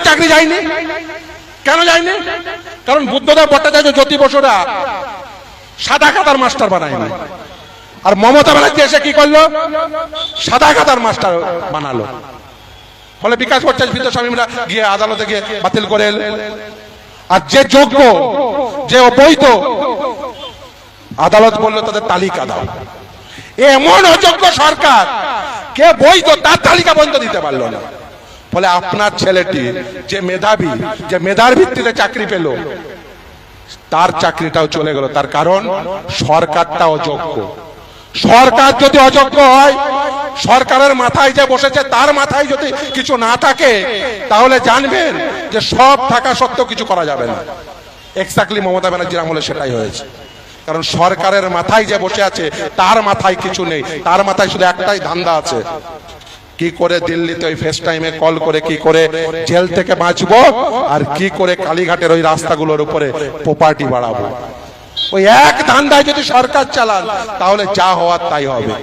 চাকরি যায়নি? কেন যায়নি? কারণ বুদ্ধদেব ভট্টাচার্য, জ্যোতি বসুরা সাদা খাতার মাস্টার বানায়নি, আর মমতা ব্যানার্জি এসে কি করলো? সাদা খাতার মাস্টার বানালো। ফলে বিকাশ ভট্টাচার্য, বিদ্যাস্বামীরা গিয়ে আদালতে গিয়ে বাতিল করে এলেন। আর যে যোগ্য, যে অবৈধ, আদালত বললো তাদের তালিকা দাও। এমন অযোগ্য সরকার, কে বৈধ তার তালিকা পর্যন্ত দিতে পারলো না। ফলে আপনার ছেলেটি যে মেধাবী, যে মেধার ভিত্তিতে চাকরি পেল, তার চাকরিটাও চলে গেল। তার কারণ সরকারটা অযোগ্য। সরকার যদি অযোগ্য হয়, সরকারের মাথায় যে বসেছে তার মাথায় যদি কিছু না থাকে, তাহলে জানবেন যে সব থাকা সত্ত্বেও কিছু করা যাবে না। এক্স্যাক্টলি মমতা ব্যানার্জির আমলে সেটাই হয়েছে। কারণ সরকারের মাথায় যে বসে আছে তার মাথায় কিছু নেই, তার মাথায় শুধু একটাই ধান্দা আছে, কি করে দিল্লিতে ওই ফেস টাইমে কল করে কি করে জেল থেকে বাঁচবো, আর কি করে কালীঘাটের ওই রাস্তাগুলোর উপরে প্রপার্টি বাড়াবো। ওই এক ধান্দায় যদি সরকার চালান, তাহলে যা হওয়ার তাই হবে।